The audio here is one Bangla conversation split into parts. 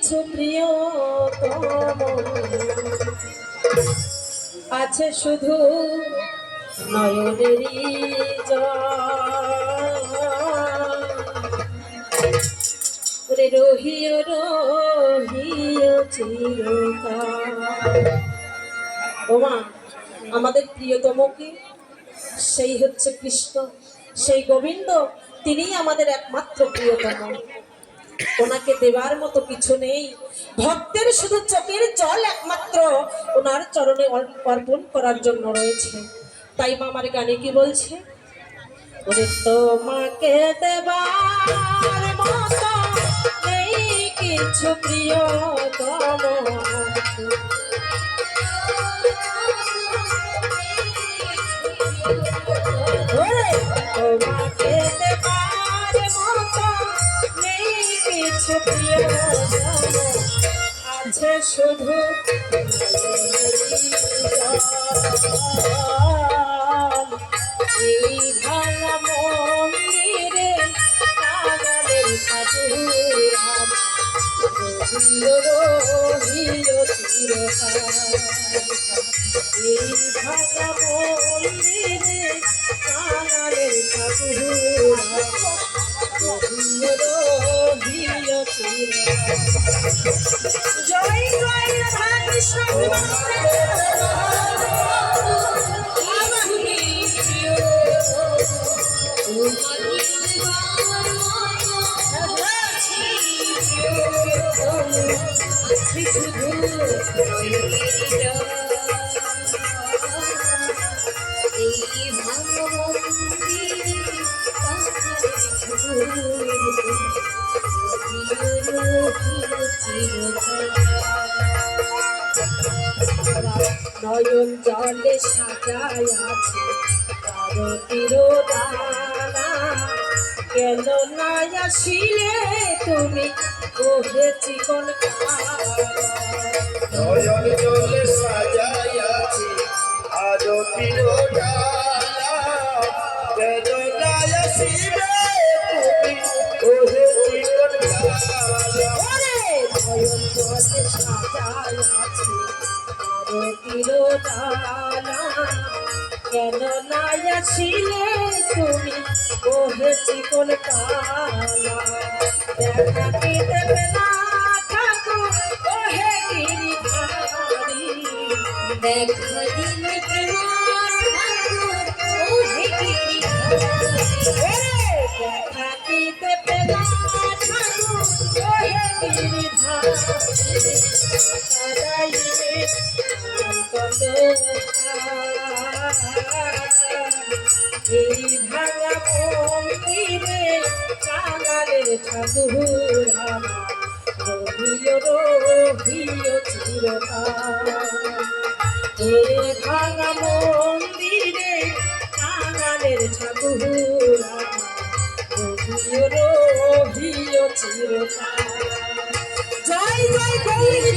কিছু প্রিয়তম আছে শুধু নয়নেরই জল রহিও রহিও চিরকাল। ওমা আমাদের প্রিয়তমকে সেই হচ্ছে কৃষ্ণ, সেই গোবিন্দ, তিনিই আমাদের একমাত্র প্রিয়তম। ওনাকে দেবার মতো কিছু নেই। ভক্তের শুধু চোখের জল একমাত্র ওনার চরণে অর্পণ করার জন্য রয়েছে। তাই মা আমার গানে কি বলছে, ওরে তোমাকে দেবার মতো নেই কিছু প্রিয়তম, তোমাকে দেবার মতো নেই কিছু প্রিয়তম আছে শুধু এই ভাঙা মন্দিরে কাঙালের ঠাকুর রহিও রহিও চিরকাল। এই ভাঙা মন্দিরে কাঙালের ঠাকুর রহিও রহিও চিরকাল। জয় জয় রাধা কৃষ্ণ। নয়ন জলে সাজায় আছে কারো তিরোধানা, কেন না আসিলে তুমি ওহে চিকন নয়ন জলে সাজায় আছে আরো তিরোধানা, কেন না আসিলে তুমি ওহে চিকন নয়ন জলে সাজায় আছে তিরোধানা, কেন না আসিলে তুমি ওহে চিকন কালা। দেখা কি দেবে না ঠাকুর ওহে গিরিধারী, দেখা দিলে ওহে গিরিধারী, দেখা কি দেবে না ঠাকুর ওহে গিরিধারী, সদাইবে এই ভাঙা মন্দিরে কাঙালের ঠাকুর রহিও রহিও চিরকাল। এই ভাঙা মন্দিরে কাঙালের ঠাকুর রহিও রহিও চিরকাল। জয় জয় গৌরী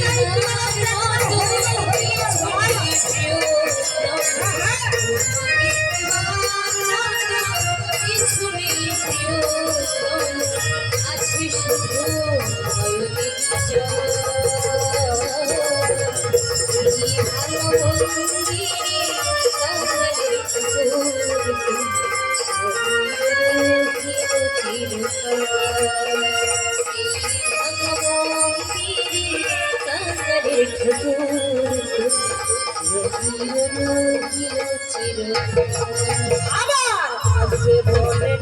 আবার আসবে বলে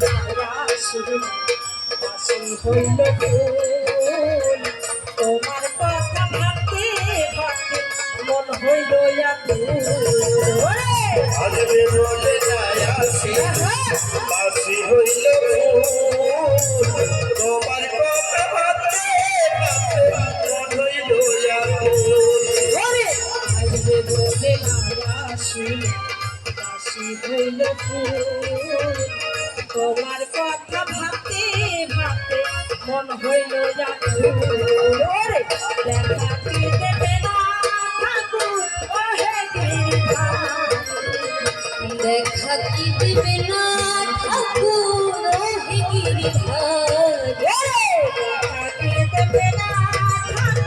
হইল ফুল, তোমার কথা ভাবতে ভাবতে মন হইল আসবে বলে আসি বাসি হইল তোমার কথা ভাবতে ভাবতে মন হইল আসবে বলে আসি বাসি হইল ফুল, তোমার কথা ভাবতে ভাবতে মন হইল দেখা কি দেবে না ঠাকুর ওহে গিরিধারী, দেখা কি দেবে না ঠাকুর ওহে গিরিধারী, দেখা কি দেবে না ঠাকুর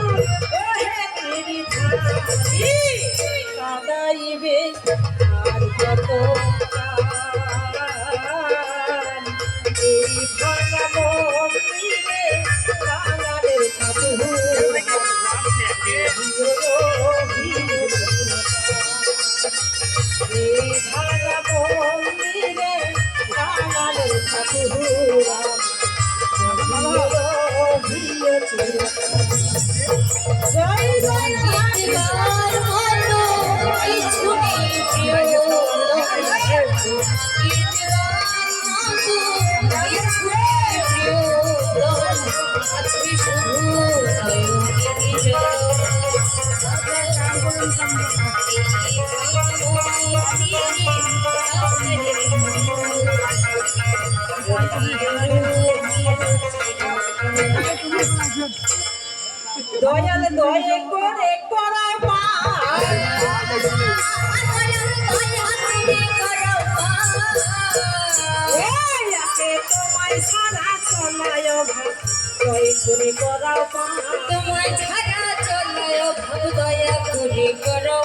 ভাঙা মন্দিরে কাঙালের ঠাকুর এই ভাঙা মন্দিরে কাঙালের ঠাকুর জয় জয় ইতবার মতো কিছু নেই প্রিয় ইতবার মতো কিছু নেই প্রিয় আজকে শুধু নয়নকে জল দয়াল দয়ে করে করা তোমায় সারা চলায় দয় করে করা তোমায় ছাড়া চলায় ভাব দয়া করে করো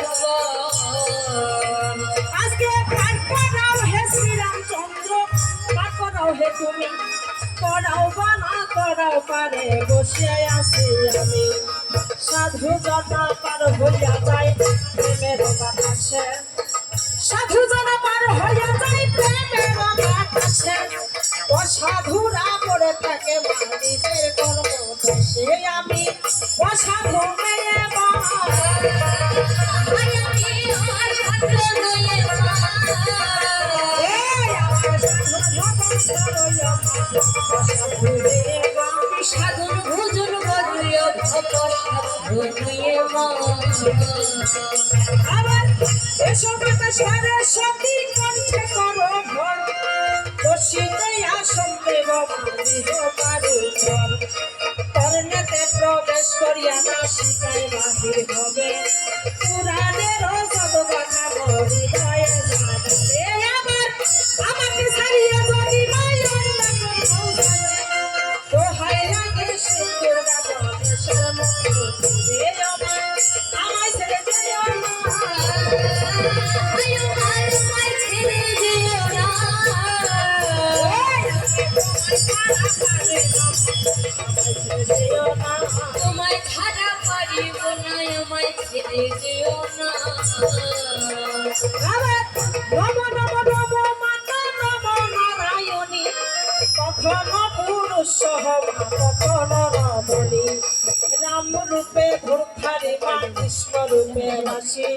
আজকে প্রাণ করাও হে শ্রীরামচন্দ্র পা করাও হে তুমি করাও বা না করাও পারে বসে আছি আমি সাধু জনা পার হইয়া যায় প্রেমের বাতাসে সাধু জনা পার হইয়া যায় প্রেমের বাতাসে অসাধুরা পড়ে থাকে মানুষের কর্ম দোষে আমি অসাধু মেয়ে সাধন ভোজন বদলিয় ভব আবার এসব সারে সতী কণ্ঠে করো ভর দোষীতে আসন দেব মানিহ পারু ঘর কর্ণেতে প্রবেশ করিয়া না শিকায় বাহির হবে পুরাণের সব কথা বলি হয়ে যাবে আবার আমাকে ছাড়িয়ে যদি মায়ের দোহাই লাগে সুন্দর বাবা আমায় ছেড়ে যেও না তোমায় ছাড়া পারিব না আমায় ছেড়ে যেও না কখনো পুরুষ কখনো রমণী রাম রূপে ধূর্ধারে মা কৃষ্ণ রূপে রাশি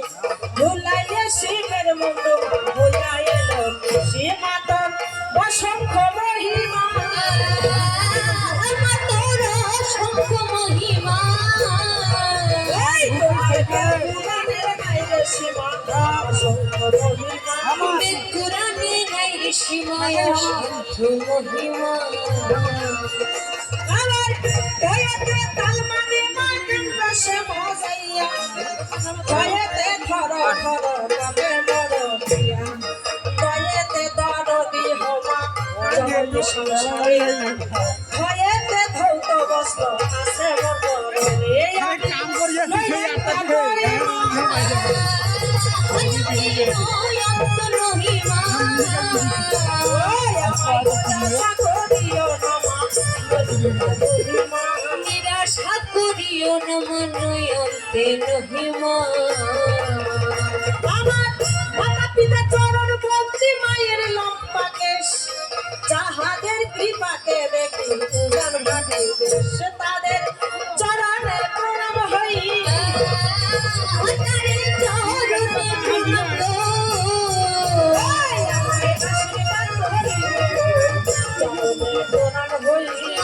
ভুলাইয়ে শিবের মুন্ড হইয়া এলো সে মাতন অসংখ্য মহিমা আমার তোর অসংখ্য মহিমা পুরাণের গাইলে সীমা অসংখ্য মহিমা বেদপুরাণে নাই ঋষিমায় অসংখ্য মহিমা আমার ভয়েতে তালমানে মাগন রসে মজাইয়া ভয়েতে ধর ধর কবে মর প্রিয়া ভয়েতে দরদি হওয়া জগৎ সংসারে ভয়েতে ধৌত বস্ত্র আছে মরে কাম নিরাশা করিও না মনয়ন্তে নহিমা আমার মাতা পিতা চরণ ভক্তি মায়ের লম্বা কেশ যাহাদের কৃপাকে দেখি পূজার মাঠে দেশ তাদের চরণে প্রণাম হই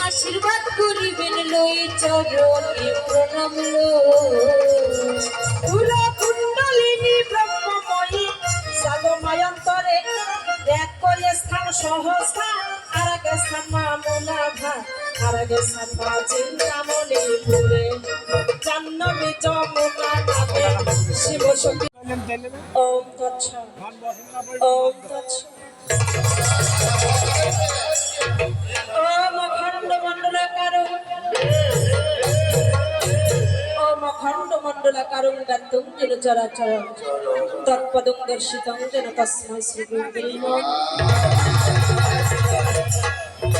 আশীর্বাদ করিবেন লই চরণে প্রণাম লো ফুল কুণ্ডলিনী ব্রহ্মময়ী সাগময়ন্তরে এক কয়ে স্থান সহস্থান আর এক স্থান মামুনাঘা আর এক স্থান চিন্তামণি পুরে জাহ্নবী যমুনা নামে শিব শক্তি ওম তৎসৎ ওম তৎসৎ ওম অখণ্ড মণ্ডলাকারং ওম অখণ্ড মণ্ডলাকারং গাত্তুং যেন চরাচরং তৎপদং দর্শিতং যেন তস্मै শ্রী গুরুবে নমঃ।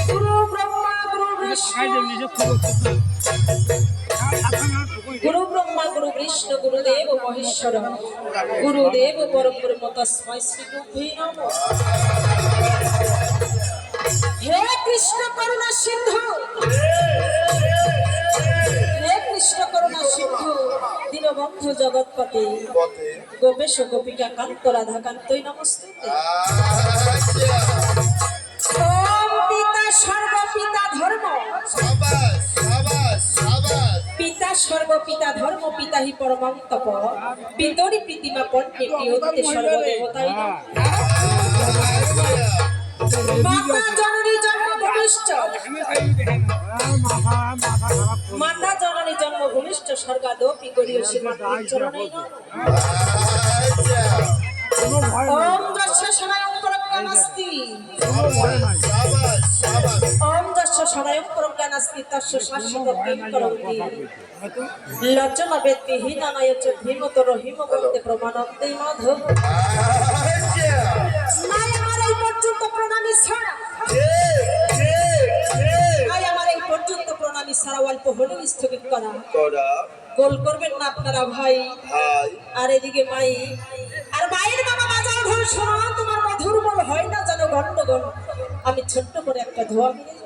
গুরু কৃষ্ণ গুরু ব্রহ্মা গুরু বিষ্ণু গুরুদেব মহেশ্বর গুরুদেব পরব্রহ্ম তস্মৈ শ্রী গুরুভ্যো নমঃ। হে কৃষ্ণ করুণা সিন্ধু, হে কৃষ্ণ করুণা সিন্ধু, দীনবন্ধু জগৎপতে, গোপেশ গোপিকা কান্ত রাধা কান্তই নমস্তুতে। ওম পিতা সর্ব পিতা ধর্ম, পিতা সর্ব পিতা ধর্ম, পিতা হি পরমং তপ, পিতরি প্রীতিমা পণ্যে প্রিয়তে সর্বদেবতাই নমঃ। মাতা জননী জন্মভূমিষ্ঠ, মাতা জননী জন্মভূমিষ্ঠ স্বর্গাদপি গরীয়সী মাতৃ চরণে নমঃ। ওম যস্য সদয়ং প্রজ্ঞানাস্তি, ওম যস্য সদয়ং প্রজ্ঞানাস্তি তস্য শাশ্বত কিং করন্তি লজ্জন বেত্তি হীনানয়চ ভীমতর হিমবন্তে প্রমাণন্তে মাধব। নাই আমার এই পর্যন্ত প্রণামী ছাড়া, নাই আমার এই পর্যন্ত প্রণামী ছাড়া অল্প হলেও স্থগিত করা গোল করবেন না আপনারা ভাই। আর এদিকে মাই আর মায়ের মামা বাজাও ঢোল শোনা, তোমার মধুর বল হয় না যেন গন্ডগোল। আমি ছোট্ট করে একটা ধোয়া মিলে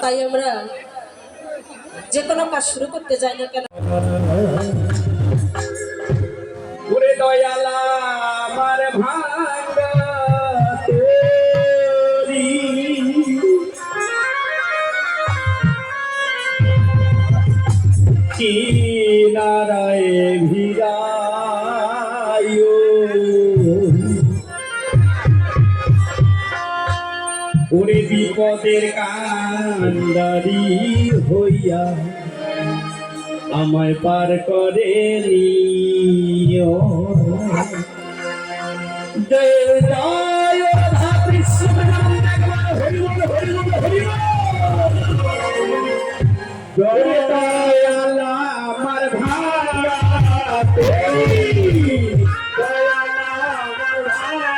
তাই আমরা যে কোনো কাজ শুরু করতে যাই না কেন, ওরে দয়ালা আমার ভাঙ্গা তোরি কিনারায় ভিড়ায়ো, ওরে বিপদের কান্ডারি হইয়া আমায় পার করে নিও। জয় জয় রাধা কৃষ্ণ হরি বল হরি বল হরি বল। জয় দয়ালা আমার ভাঙা তোরি, দয়ালা আমার ভাঙা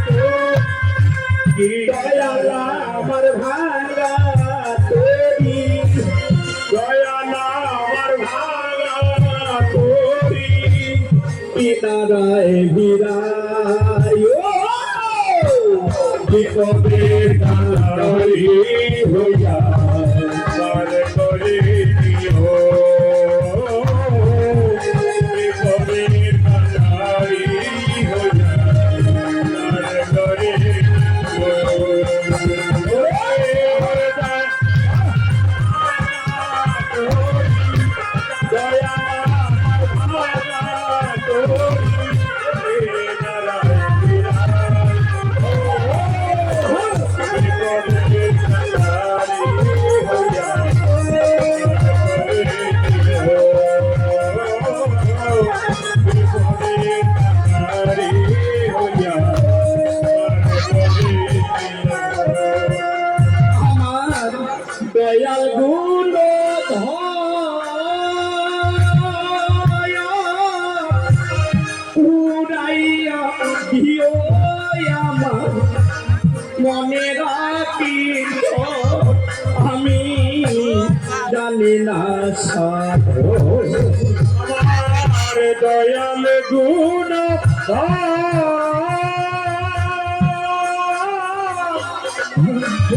তোরি, দয়ালা আমার ভাঙা তোরি, দয়ালা আমার ভাঙা তোরি কিনারায় ভিড়ায়ো, বিপদের কান্ডারি হইয়া পার করে নিও, বিপদের কান্ডারি হইয়া পার করে আমার দয়াল গুণ উড়াইয়া দিও আমার মনে রাখি, আমি জানি না সাধো আমার দয়াল গুণ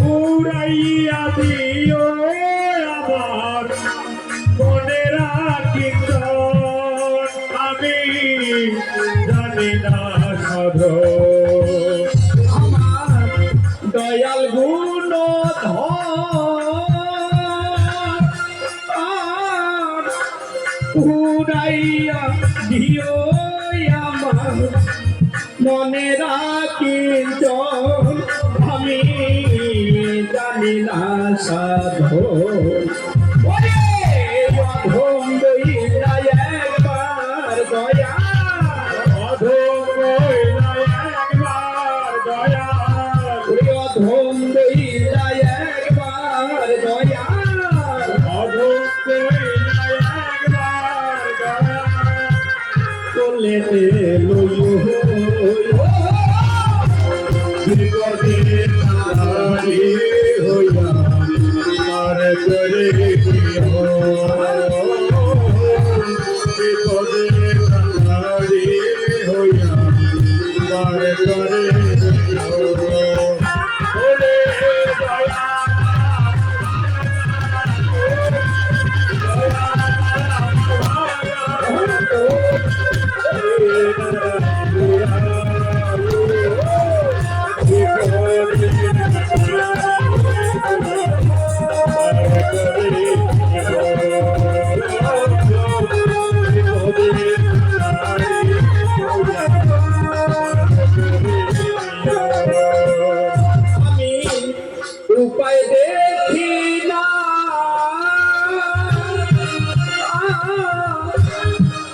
উড়াইয়া দিও আমার মনে রাখি, আমি জানি না সাধো আমার দয়াল গুণ উড়াইয়া দিও আমার মনে রাখি, আমি জানি না সাধো। ওরে অধম দইরা এক কালেতে লইও বিপদে নারী হইয়া আর করে দিও বিপদে নারী হইয়া আর করে দিও ওরে দয়া উপায় দেখি না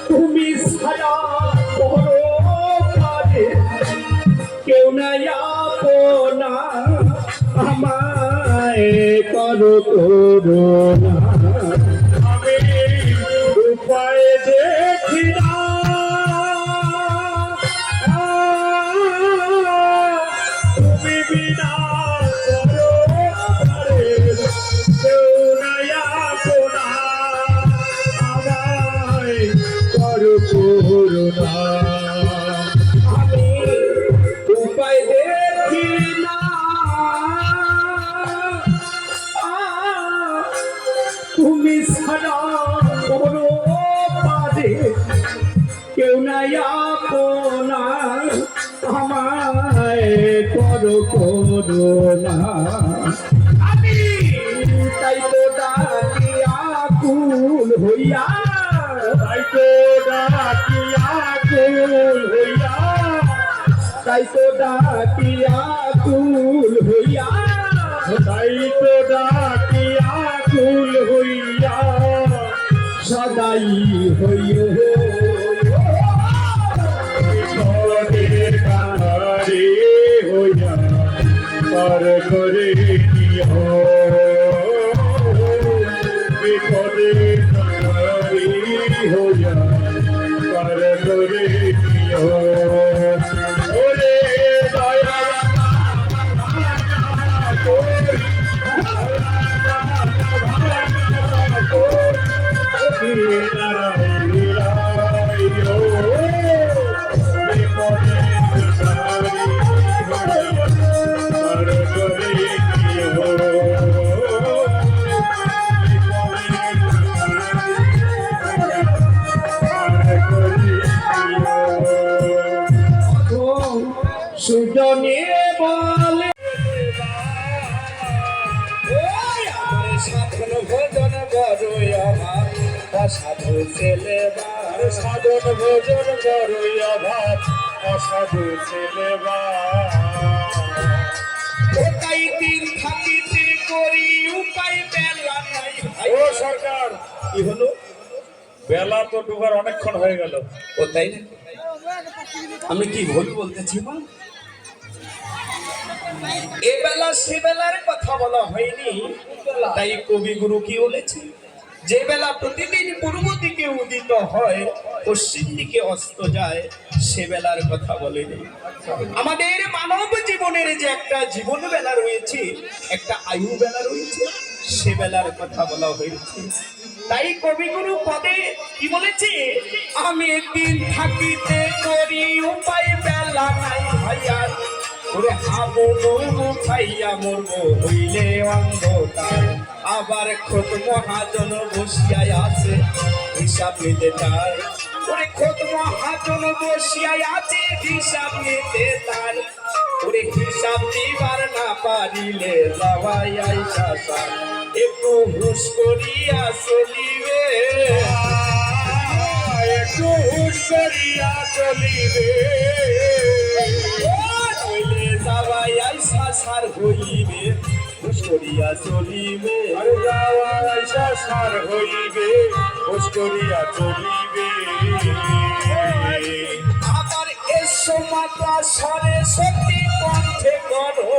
তুমি ছাড়া বড় পারে কেউ নাই আপনা আমায় করো করুণা আমি উপায় দেখি না তুমি বিনা করো পারে কেউ নাই আপনা আমায় করো করুণা আমি উপায় দেখি না তুমি ছাড়া বড় পারে কেউ নাই আপনা আমায় করো করুণা আমি তাই তো ডাকি আকুল হইয়া তাই তো ডাকি আকুল হইয়া তাই তো ডাকি আকুল হইয়া তাই তো ডাকি আকুল হইয়া সদাই হইও বিপদের কারে হইয়া পার করে দিও বিপদের কারে হইয়া পার করে দিও ওরে দয়া সুজনে বলে সাধন ভোজন বড়ই অভাব অসাধু ছেলে সাধন ভোজন বড়ই অভাব অসাধু ছেলে ওটাই দিন থাকিতে করি উপায় বেলা নাই ও সরকার কি হলো বেলা তো ডুবার অনেকক্ষণ হয়ে গেল ও তাই না আমি কি ভুল বলতেছি মা এ বেলা সে বেলার কথা বলা হয়নি তাই কবিগুরু কি বলেছে যে বেলা প্রতিদিন পূর্ব দিকে উদিত হয় পশ্চিম দিকে অস্ত যায় সে বেলার কথা বলেনি আমাদের মানব জীবনের যে একটা জীবন বেলা রয়েছে একটা আয়ু বেলা রয়েছে সে বেলার কথা বলা হয়েছে তাই কবিগুরু পদে কি বলেছে আমি দিন থাকিতে করি উপায় বেলা নাই ভাইয়া ওরে হাবো বউ খাইয়া মরবো হইলে অন্ধকার আবার খোদ মহাজন বসিয়াই আছে হিসাব নিতে চায় ওরে খোদ মহাজন বসিয়াই আছে হিসাব নিতে তার ওরে হিসাব দিবার না পারিলে যাওয়াই আইসা একটু হুশ করিয়া চলিবে একটু হুশ করিয়া চলিবে যাওয়াই আইসা সার হইবে হুশ করিয়া চলিবে যাওয়াই আইসা সার হইবে হুশ করিয়া চলিবে আবার এসো মাতা সরে সত্যি কণ্ঠে করো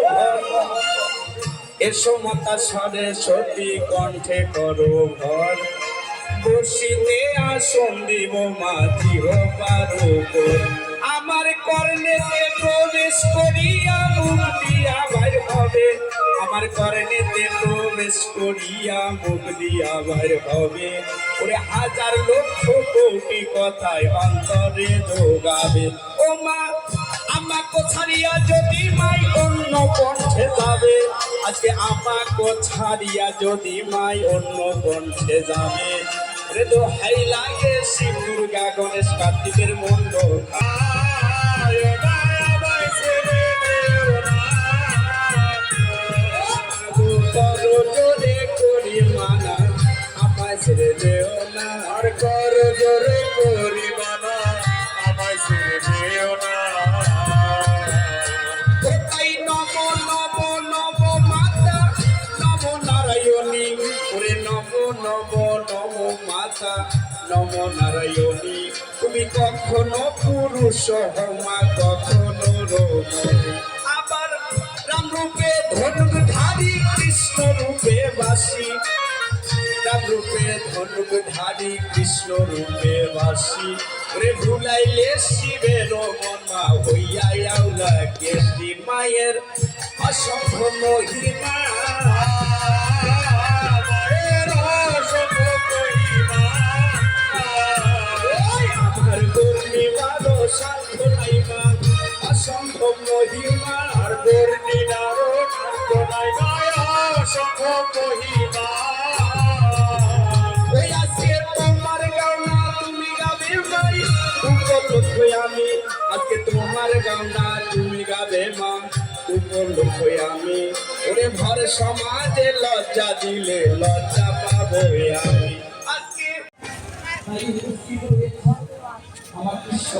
এসো মাতা সরে সত্যি কণ্ঠে করো ঘর বসিতে আসন দিব মাঝি হবার উপর আমার কর্ণেতে প্রবেশ করিয়া মুখ দিয়া বাইর হবে আমার কর্ণেতে প্রবেশ করিয়া মুখ দিয়া বাইর হবে ওরে হাজার লক্ষ কোটি কথায় অন্তরে যোগাবে ও মা আমাকে ছাড়িয়া যদি মাই অন্য কণ্ঠে যাবে আজকে আমাকে ছাড়িয়া যদি মাই অন্য কণ্ঠে যাবে রে তো হাই লাগে শিব দুর্গা গণেশ কার্তিকের মন্ডল জোরে করি মানা আমায় ছেড়ে যেও না আর কর জোরে করি মানা আমায় ছেড়ে যেও না কোথায় নম নম নম মাতা নম নারায়ণী ওরে নম নম নম মাতা নম নারায়ণী তুমি কখনো পুরুষ হমা কখনো রমণী আবার রাম রূপে ধনুকধারী কৃষ্ণ রূপে বাসী রাম রূপে ধনুকধারী কৃষ্ণ রূপে বাসী রে ভুলাইলে শিবের মনমা হইয়া আউলা কেষ্টি মায়ের অসংখ্য মহিমা মায়ের অসংখ্য মহিমা আমার পূর্ণিমার শান্ত নাইমা অসংখ্য মহিমা আর পূর্ণিমার শান্ত নাইমা অসংখ্য মহিমা ওই আজকে তোমার গাওনা তুমি গাবে ভাই উপলক্ষ আমি আজকে তোমার গাওনা তুমি গাবে মা উপলক্ষ আমি ওরে ভর সমাজে লজ্জা দিলে লজ্জা পাবো আমি আজকে আমার কৃষ্ণ